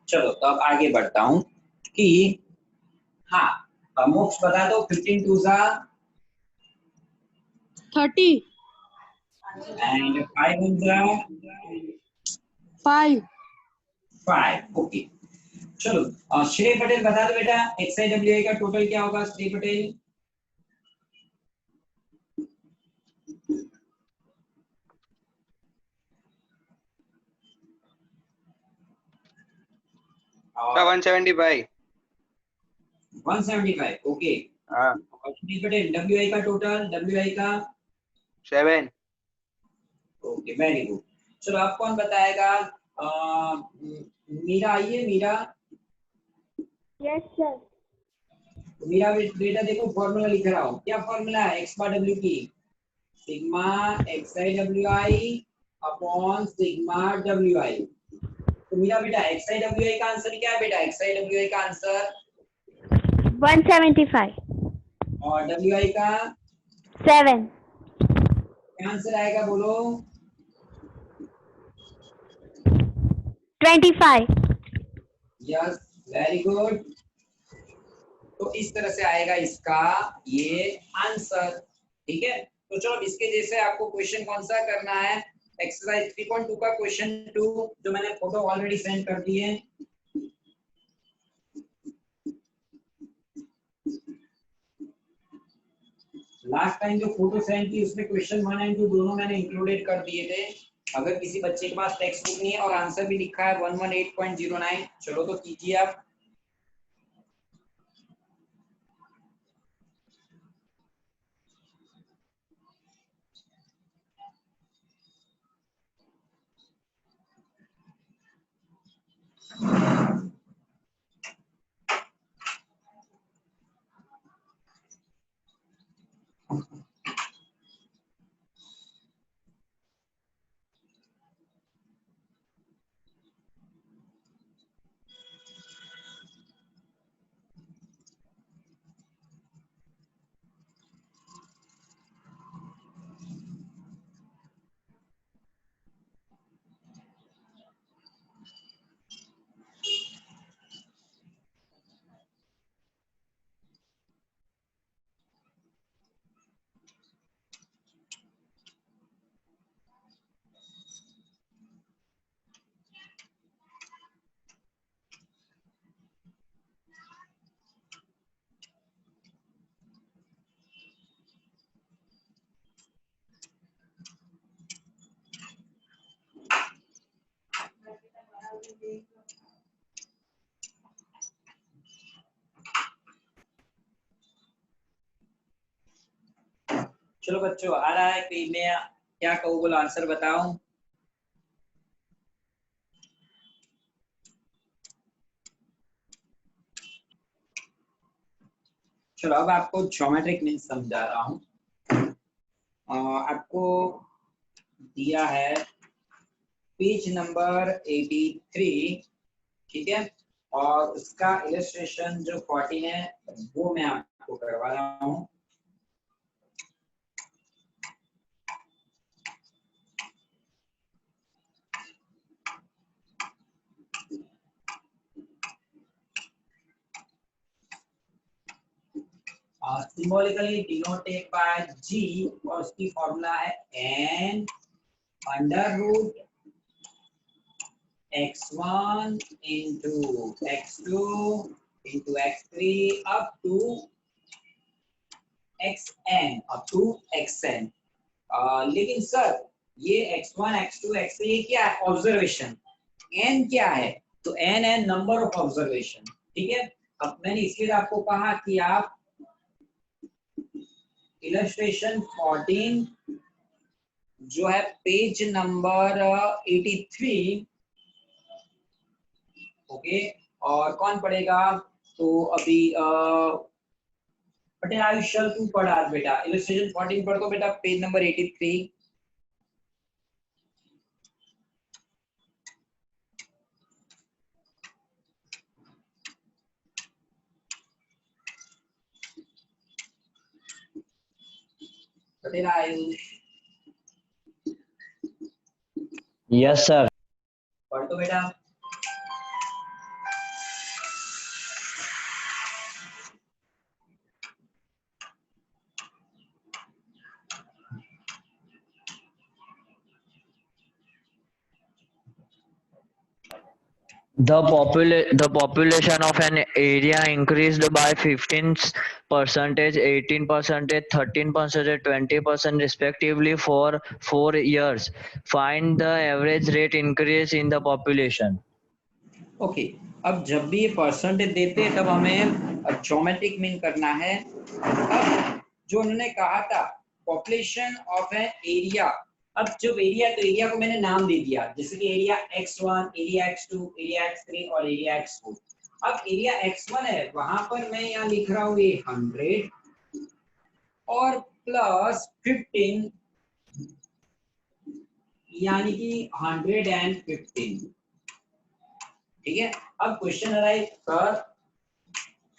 चलो तो अब आगे बढ़ता हूँ कि हाँ मोक्ष बता दो 15 2 जा 30 and 5 1 जा 5 5 ओके। चलो श्रेय पटेल बता दो बेटा XIWI का टोटल क्या होगा श्रेय पटेल? का 175 175 ओके। हाँ और श्रेय पटेल WI का टोटल WI का 7 ओके वेरी गुड। चलो अब कौन बताएगा? मीरा आइए मीरा। Yes sir. मीरा बेटा देखो फॉर्मूला लिख रहा हूँ, क्या फॉर्मूला है एक्स बार डब्ल्यू की? Sigma XIWI upon sigma WI। तो मीरा बेटा XIWI का आंसर क्या है बेटा? XIWI का आंसर 175 और WI का 7 क्या आंसर आएगा बोलो? 25 यस वेरी गुड। तो इस तरह से आएगा इसका ये आंसर, ठीक है। तो चलो इसके जैसे आपको क्वेश्चन कौन सा करना है? एक्सरसाइज 3.2 का क्वेश्चन 2 जो मैंने फोटो ऑलरेडी सेंड कर दिए। लास्ट टाइम जो फोटो सेंड की उसमें क्वेश्चन 1 एंड 2 दोनों मैंने इंक्लूडेड कर दिए थे। अगर किसी बच्चे के पास टेक्स्ट बुक नहीं है और आंसर भी लिखा है 118.09, चलो तो कीजिए आप। चलो बच्चों आ रहा है कि मैं क्या कहूँ बोलो आंसर बताओ। चलो अब आपको ज्योमेट्रिक मीन्स समझा रहा हूँ। आपको दिया है पेज नंबर 83, ठीक है, और उसका इलस्ट्रेशन जो 14 है वो मैं आपको करवा रहा हूँ। सिंबॉलिकली डिनोटेड बाय G और उसकी फॉर्मूला है n under root x1 into x2 into x3 up to xn up to xn। लेकिन सर ये x1 x2 x3 ये क्या है? ऑब्जर्वेशन। n क्या है? तो n है नंबर ऑफ ऑब्जर्वेशन, ठीक है। अब मैंने इसलिए आपको कहा कि आप इलस्ट्रेशन 14 जो है पेज नंबर 83, ओके, और कौन पढ़ेगा? तो अभी पटेल आयुष्यल तू पढ़ आज बेटा, इलस्ट्रेशन 14 पढ़ दो बेटा page number 83। Patel Ayush yes sir. पढ़ दो बेटा। The population of an area increased by 15%, 18%, 13%, 20% respectively for 4 years. Find the average rate increase in the population. Okay अब जब भी ये परसेंटेज देते हैं तब हमें ज्योमेट्रिक मीन करना है। अब जो उन्होंने कहा था पॉपुलेशन ऑफ एन एरिया, अब जब एरिया तो एरिया को मैंने नाम दे दिया, जैसे कि area x1, area x2, area x3 और एरिया x4। अब एरिया x1 है वहां पर मैं यहाँ लिख रहा हूँ ये 100 और प्लस 15 यानी कि 115। ठीक है, अब क्वेश्चन अराइज सर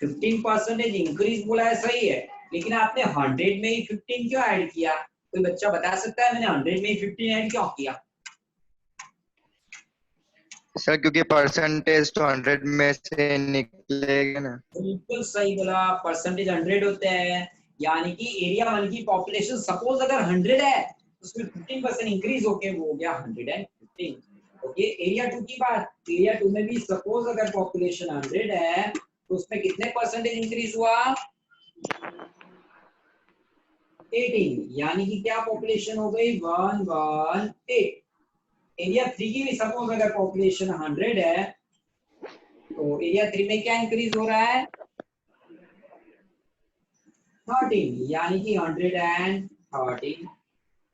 15% इंक्रीज बोला है, सही है, लेकिन आपने 100 में ही 15 क्यों ऐड किया? कोई बच्चा बता सकता है मैंने 100 में ही 15 ऐड क्यों किया? सर क्योंकि परसेंटेज तो 100 में से निकलेगा ना। बिल्कुल सही बोला, परसेंटेज 100 होते हैं, यानी कि एरिया 1 की पॉपुलेशन सपोज अगर 100 है उसमें 15% इंक्रीज होके वो हो गया 115। ओके, एरिया 2 की बात, एरिया 2 में भी सपोज अगर पॉपुलेशन 100 है तो उसमें कितने परसेंटेज इंक्रीज हुआ? 18, यानी कि क्या पॉपुलेशन हो गई 118। एरिया 3 की भी सपोज अगर पॉपुलेशन 100 है तो एरिया 3 में क्या इंक्रीज हो रहा है? 13, यानी कि 113।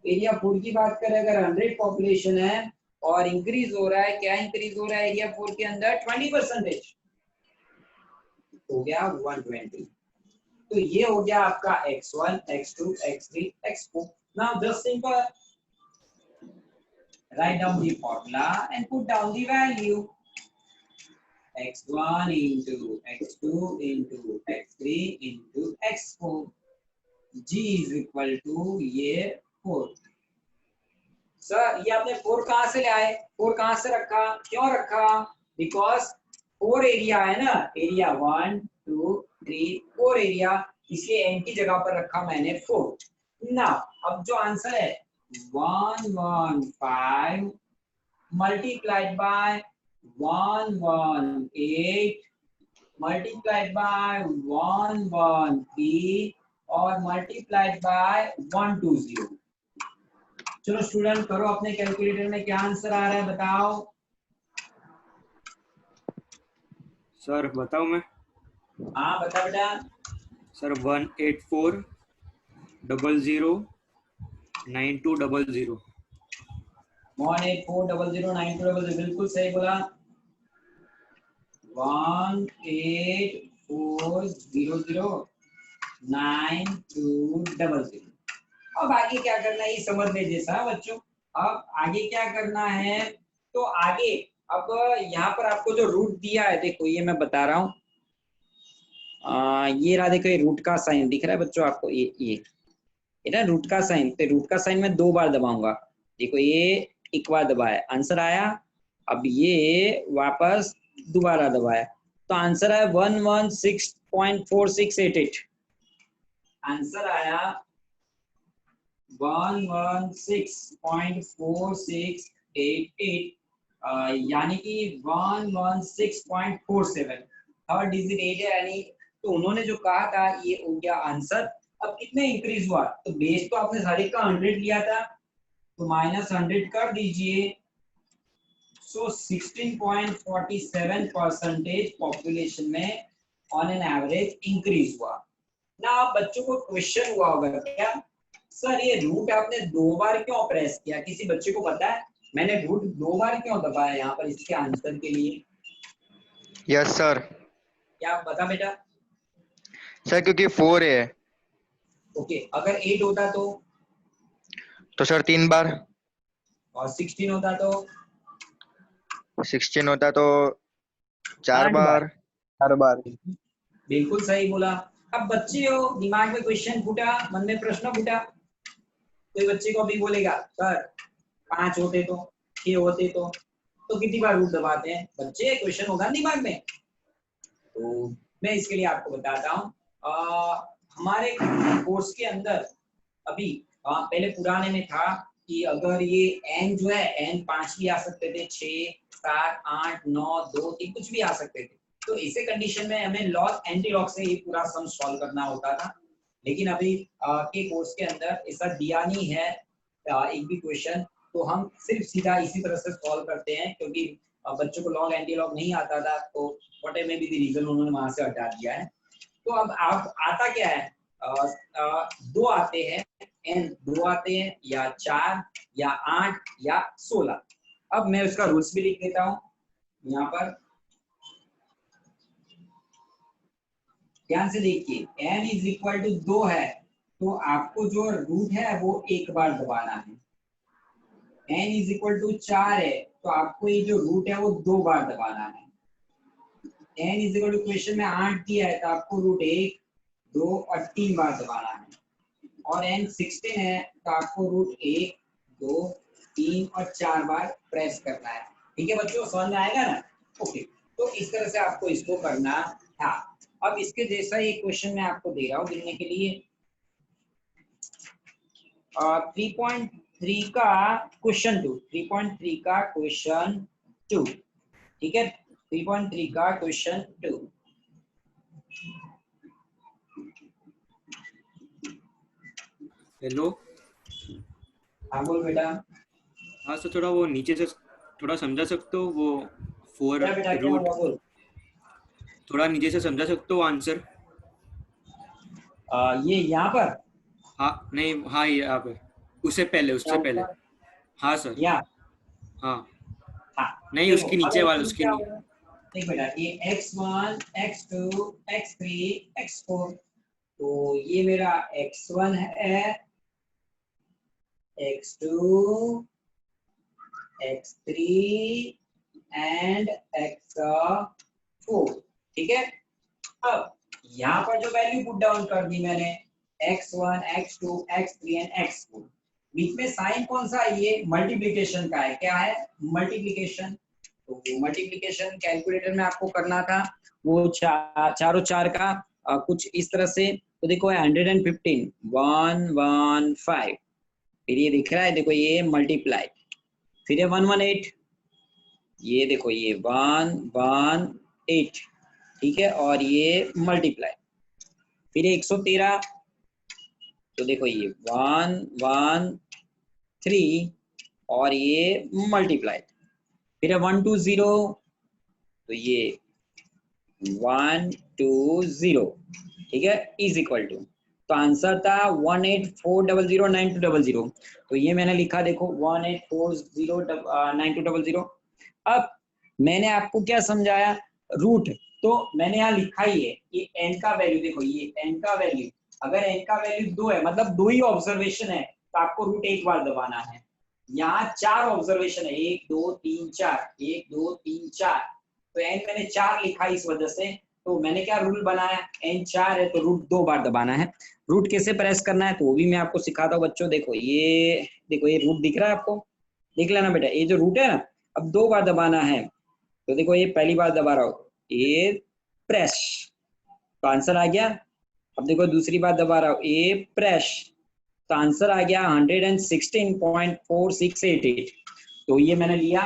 एरिया 4 की बात करें अगर 100 पॉपुलेशन है और इंक्रीज हो रहा है, क्या इंक्रीज हो रहा है एरिया 4 के अंदर? 20% हो गया 120। तो ये हो गया आपका x1, x2, x3, x4। Now just simple write down the formula and put down the value x1 into x2 into x3 into x4 g is equal to ये 4। सर ये आपने 4 कहां से ले आए? 4 कहां से रखा, क्यों रखा? बिकॉज 4 एरिया है ना, एरिया 1 2 3 4 एरिया, इसलिए n की जगह पर रखा मैंने 4। ना अब जो आंसर है 115 मल्टीप्लाइड बाय 118 मल्टीप्लाइड बाय 113 और मल्टीप्लाइड बाय 120। चलो स्टूडेंट करो अपने कैलकुलेटर में क्या आंसर आ रहा है बताओ। सर बताओ मैं। हाँ बता बेटा। सर 184009200। 184009200 बिल्कुल सही बोला। 184009200। अब आगे क्या करना है ये समझने जैसा है बच्चों। अब आगे क्या करना है, तो आगे अब यहाँ पर आपको जो रूट दिया है, देखो ये मैं बता रहा हूँ, ये रहा, देखो ये रूट का साइन दिख रहा है बच्चों आपको, ये ना रूट का साइन, तो रूट का साइन मैं 2 बार दबाऊंगा, देखो ये एक बार दबाया आंसर आया, अब ये वापस दोबारा दबाया तो आंसर आया 116.4688। आंसर आया 116.4688, यानी कि 116.47, थर्ड डिजिट 8 है, यानी तो उन्होंने जो कहा था ये हो गया आंसर। अब कितने इंक्रीज हुआ, तो बेस तो आपने सारे का 100 लिया था तो -100 कर दीजिए, सो 16.47% पॉपुलेशन में ऑन एन एवरेज इंक्रीज हुआ ना। बच्चों को क्वेश्चन हुआ होगा क्या, सर ये रूट आपने 2 बार क्यों प्रेस किया? किसी बच्चे को पता है मैंने रूट 2 बार क्यों दबाया यहाँ पर इसके आंसर के लिए? Yes sir. क्या बता बेटा? सर क्योंकि 4 है। ओके, अगर 8 होता तो सर 3 बार, और 16 होता तो 16 होता तो 4 8 बार। 4 बार। बिल्कुल सही बोला। अब बच्चे हो, दिमाग में क्वेश्चन फूटा, मन में प्रश्न फूटा, कोई बच्चे को अभी बोलेगा सर 5 होते तो, 6 होते तो कितनी बार रूट दबाते हैं? बच्चे क्वेश्चन होगा दिमाग में, तो मैं इसके लिए आपको बताता हूँ। हमारे कोर्स के अंदर अभी पहले पुराने में था कि अगर ये n जो है n 5 भी आ सकते थे, 6 7 8 9 2 3 कुछ भी आ सकते थे। तो इसे कंडीशन में हमें लॉग एंटी लॉग से ये पूरा सम सॉल्व करना होता था, लेकिन अभी के कोर्स के अंदर ऐसा दिया नहीं है एक भी क्वेश्चन, तो हम सिर्फ सीधा इसी तरह से सॉल्व करते हैं, क्योंकि बच्चों को लॉग एंटी लॉग नहीं आता था, तो whatever may be the reason उन्होंने वहां से हटा दिया है। तो अब आप आता क्या है, दो आते हैं, एन दो आते हैं, या 4 या 8 या 16। अब मैं उसका रूल्स भी लिख देता हूं यहाँ पर, ध्यान से देखिए। n इज इक्वल टू 2 है, तो आपको जो रूट है वो एक बार दबाना है। n इज इक्वल टू 4 है, तो आपको ये जो रूट है वो 2 बार दबाना है। n is equal to question में 8 दिया है, तो आपको रूट 1 2 और 3 बार दबाना है। और n 16 है, तो आपको रूट 1 2 3 और 4 बार प्रेस करना है। ठीक है बच्चों, समझ में आएगा ना? ओके, तो इस तरह से आपको इसको करना था। अब इसके जैसा एक क्वेश्चन मैं आपको दे रहा हूँ गिनने के लिए। 3.3 का क्वेश्चन 2, 3.3 का क्वेश्चन 2, ठीक है, 3.3 का क्वेश्चन 2। हेलो। हाँ बोल बेटा। हाँ सर, थोड़ा वो नीचे से थोड़ा समझा सकते हो वो 4 क्या बेटा, क्या रूट, हुआ बोल। थोड़ा नीचे से समझा सकते हो आंसर? ये यहाँ पर, हाँ नहीं, हाँ यहाँ पे, उससे पहले, क्या उससे पहले। ऊपर, हाँ सर। या हाँ हाँ, नहीं, देखो उसके अब नीचे वाला, एक्चुअली उसके क्या होगा, देख बेटा, ये x1 x2 x3 x4, तो ये मेरा x1 है, x2 x3 एंड x4, ठीक है। अब यहाँ पर जो वैल्यू पुट डाउन कर दी मैंने, x1 x2 x3 and x4, बीच में साइन कौन सा है, ये मल्टीप्लिकेशन का है। क्या है? मल्टीप्लिकेशन। तो मल्टीप्लिकेशन कैलकुलेटर में आपको करना था, वो चारों चार का कुछ इस तरह से। तो देखो 115 115, फिर ये दिख रहा है, देखो ये मल्टीप्लाई, फिर ये 118, ये देखो ये 118, ठीक है, और ये मल्टीप्लाई, फिर 113, तो देखो ये 113 और ये मल्टीप्लाई, फिर 120, तो ये 120, ठीक है, इज इक्वल टू, तो आंसर था 184009200, तो ये मैंने लिखा, देखो 184009200। अब मैंने आपको क्या समझाया, रूट, तो मैंने यहाँ लिखा ही है, ये n का वैल्यू, देखो ये n का वैल्यू, अगर n का वैल्यू 2 है, मतलब 2 ही ऑब्जर्वेशन है, तो आपको रूट एक बार दबाना है। यहाँ 4 ऑब्जर्वेशन है, 1 2 3 4, 1 2 3 4, तो n मैंने 4 लिखा इस वजह से, तो मैंने क्या रूल बनाया, n 4 है तो रूट 2 बार दबाना है। रूट कैसे प्रेस करना है तो वो भी मैं आपको सिखाता हूँ बच्चों। देखो ये रूट दिख रहा है आपको, देख लेना बेटा, ये जो रूट है ना, अब 2 बार दबाना है, तो देखो ये पहली बार दबा रहा हूँ, ये प्रेस, तो आंसर आ गया। अब देखो दूसरी बार दबा रहा हूँ, ये प्रेस, तो आंसर आ गया 116.4688, तो ये मैंने लिया।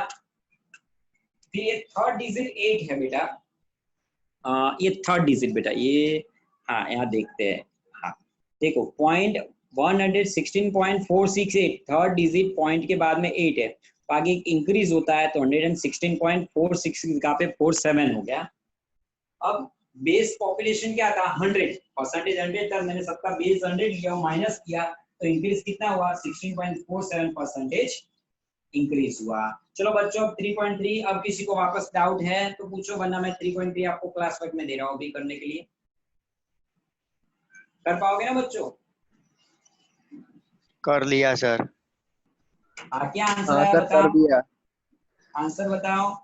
फिर ये थर्ड डिजिट 8 है बेटा, ये थर्ड डिजिट बेटा, ये हाँ यहाँ देखते हैं, हाँ देखो पॉइंट 116.468, थर्ड डिजिट पॉइंट के बाद में 8 है, तो आगे इंक्रीज होता है, तो 116.46 का पे 47 हो गया। अब बेस पॉपुलेशन क्या था, 100, परसेंटेज 100 था, मैंने सबका बेस 100 लिया, माइनस किया, तो इंक्रीज कितना हुआ, 16.47% इंक्रीज हुआ। चलो बच्चों, अब 3.3, अब किसी को वापस डाउट है तो पूछो, वरना मैं 3.3 आपको क्लास वर्क में दे रहा हूँ अभी करने के लिए। कर पाओगे ना बच्चों? कर लिया सर। क्या आंसर हाँ आया सर, कर बताओ, दिया। आंसर बताओ।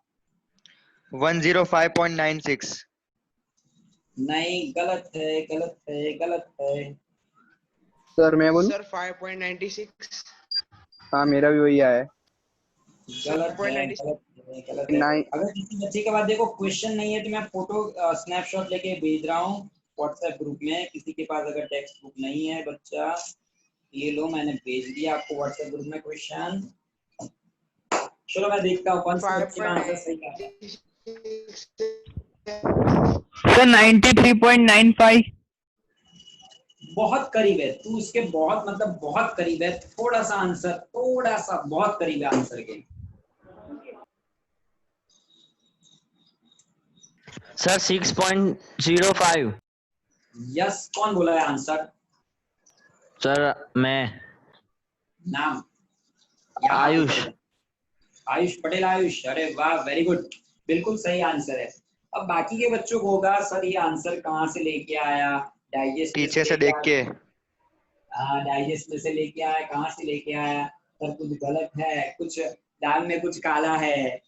105.96। नहीं, गलत है, गलत है, गलत है। सर मैं बोलूं? सर 5.96। हाँ मेरा भी वही आया है। गलत है, गलत है, गलत है। नहीं। अगर किसी बच्चे के पास देखो क्वेश्चन नहीं है, तो मैं फोटो स्नैपशॉट लेके भेज रहा हूँ व्हाट्सएप ग्रुप में। किसी के पास अगर टेक्स्ट बुक नहीं है बच्चा, ये लो मैंने भेज दिया आपको व्हाट्सएप ग्रुप में क्वेश्चन। चलो मैं देखता हूँ कौन सी बच्ची का आंसर सही है। 5.96 सर 93.95। बहुत करीब है तू, इसके बहुत मतलब बहुत करीब है, थोड़ा सा आंसर, थोड़ा सा बहुत करीब है आंसर के। सर 6.05। यस, कौन बोला है आंसर? सर मैं। नाम? यहाँ आयुष। आयुष पटेल। आयुष, अरे वाह, वेरी गुड, बिल्कुल सही आंसर है। अब बाकी के बच्चों को होगा सर ये आंसर कहाँ से लेके आया, डाइजेस्ट पीछे से देख के। हाँ, डाइजेस्ट में से लेके आया, कहाँ से लेके आया, सर कुछ गलत है, कुछ दाल में कुछ काला है,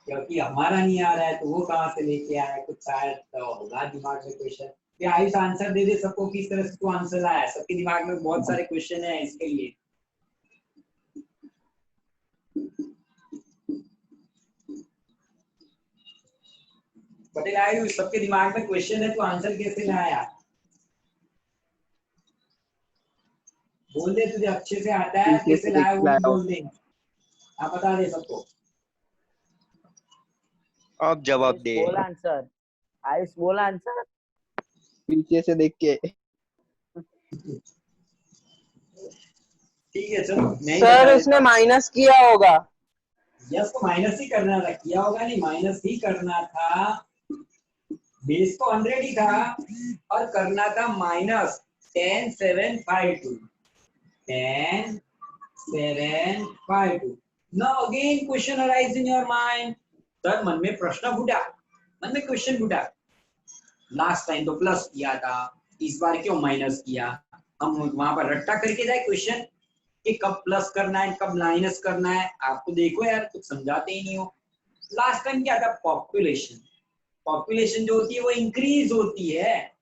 क्योंकि हमारा नहीं आ रहा है तो वो कहाँ से लेके आया, कुछ शायद तो होगा दिमाग में क्वेश्चन। फिर आयुष आंसर दे दे सबको, किस तरह से तू आंसर लाया, सबके दिमाग में बहुत सारे क्वेश्चन है इसके लिए। पटेल आयुष, सबके दिमाग में क्वेश्चन है, तो आंसर कैसे लाया? बोल दे, तुझे अच्छे से आता है, पीछे कैसे से देख लाया के वो भी लाया हूँ। बोल दे, आप बता दे सबको। अब जवाब दे। बोला आंसर। आयुष बोला आंसर। पीछे से देख के। ठीक है, चलो मैं ही सर बता उसने देता हूँ। माइनस किया होगा। यस, तो माइनस ही करना था, किया होगा नहीं, माइनस ही करना था। बेस तो 100 ही था और करना था minus 10,752। 10,752। Now again question arise in your mind. Sir मन में प्रश्न फूटा, मन में क्वेश्चन फूटा, लास्ट टाइम तो प्लस किया था, इस बार क्यों माइनस किया? हम वहां पर रट्टा करके जाए क्वेश्चन कि कब प्लस करना है कब माइनस करना है, आप तो देखो यार, कुछ समझाते ही नहीं हो। लास्ट टाइम क्या था? पॉपुलेशन, पॉपुलेशन जो होती है वो इंक्रीज होती है।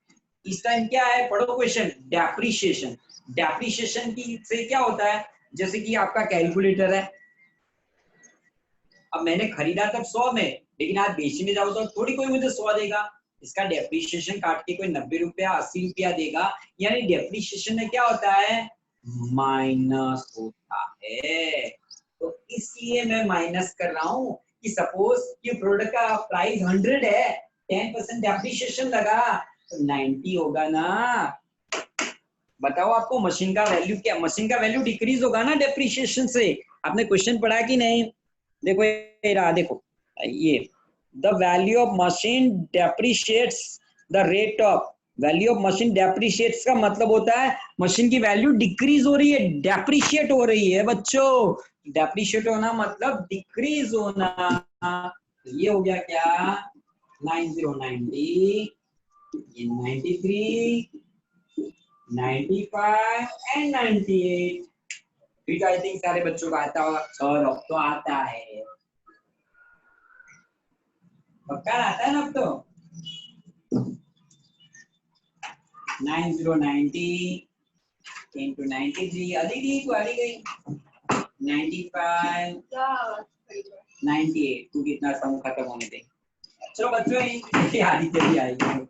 इस टाइम क्या है, पढ़ो क्वेश्चन, डेप्रिशिएशन। डेप्रिशिएशन की से क्या होता है, जैसे कि आपका कैलकुलेटर है, अब मैंने खरीदा तब 100 में, लेकिन आज बेचने जाओ तो थोड़ी कोई मुझे 100 देगा, इसका डेप्रिशिएशन काट के कोई 90 रुपया 80 रुपया देगा, यानी डेप्रिशिएशन में क्या होता है, माइनस होता है। तो इसलिए मैं माइनस कर रहा हूं कि सपोज ये प्रोडक्ट का प्राइस 100 है, 10% डेप्रिशिएशन लगा तो 90 होगा ना। बताओ आपको मशीन का वैल्यू क्या, मशीन का वैल्यू डिक्रीज होगा ना डेप्रिशिएशन से। आपने क्वेश्चन पढ़ा कि नहीं? देखो ये रहा, देखो ये, the value of machine depreciates the rate of, value of machine depreciates का मतलब होता है मशीन की वैल्यू डिक्रीज हो रही है, डेप्रिशिएट हो रही है बच्चों। डेप्रिशिएट होना मतलब डिक्रीज होना। ये हो गया क्या, 9090, ये 93, 95 एंड 98। फिर आई थिंक सारे बच्चों को आता होगा, सर अब तो आता है, पक्का आता है ना अब तो। 9090 into 93, अदी तो आ गई, 95 98, तू कितना सम खत्म होने दे। चलो बच्चों ये आधी जल्दी आएगी।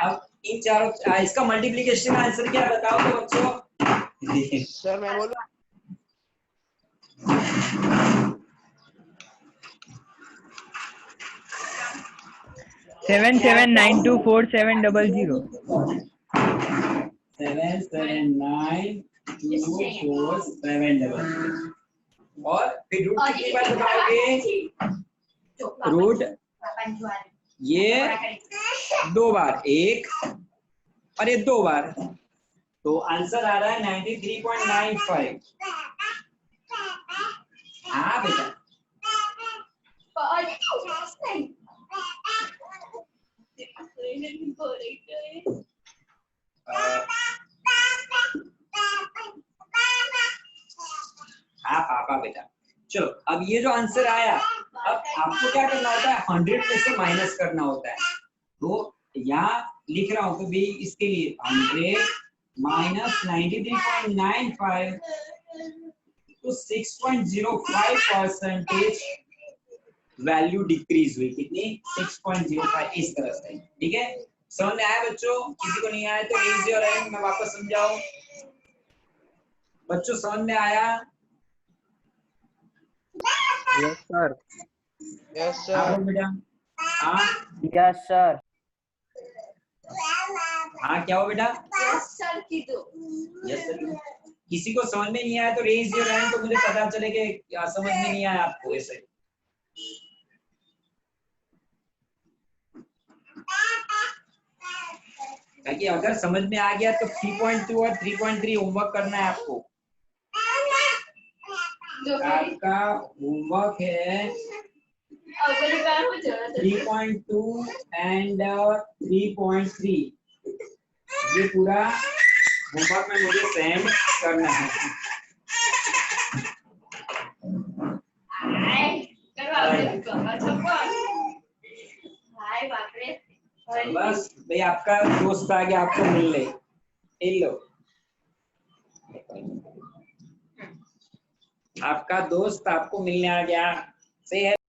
अब इन चारों, इसका मल्टीप्लिकेशन का आंसर क्या बताओ तो बच्चों। सर मैं बोलूं? सेवन 7792470 7792470। और फिर रूट कितनी बार बताओगे? रूट ये 2 बार, एक और ये 2 बार, तो आंसर आ रहा है 93.95। हाँ बेटा, हाँ पापा बेटा। चलो अब ये जो आंसर आया, अब आपको क्या करना होता है, 100 में से माइनस करना होता है। तो यहाँ लिख रहा हूँ कि भाई इसके लिए 100 माइनस 93.95 तो 6.05% वैल्यू डिक्रीज हुई। कितनी? 6.05, इस तरह से। ठीक है, समझ में आया बच्चों? किसी को नहीं आया तो रेज योर हैंड, मैं वापस समझाऊं। बच्चों समझ में आया? Yes sir. यस हाँ सर। बोल बेटा। हाँ यस सर। हाँ क्या हो बेटा? यस सर की दो। Yes sir. किसी को समझ में नहीं आया तो रेज योर हैंड, तो मुझे पता चले कि क्या समझ में नहीं आया आपको ऐसे। ताकि अगर समझ में आ गया तो 3.2 और 3.3 होमवर्क करना है आपको। आपका होमवर्क है 3.2 एंड 3.3। ये पूरा होमवर्क में मुझे सेंड करना है। बस भाई आपका दोस्त आ गया आपको मिलने। इन लो, आपका दोस्त आपको मिलने आ गया। से है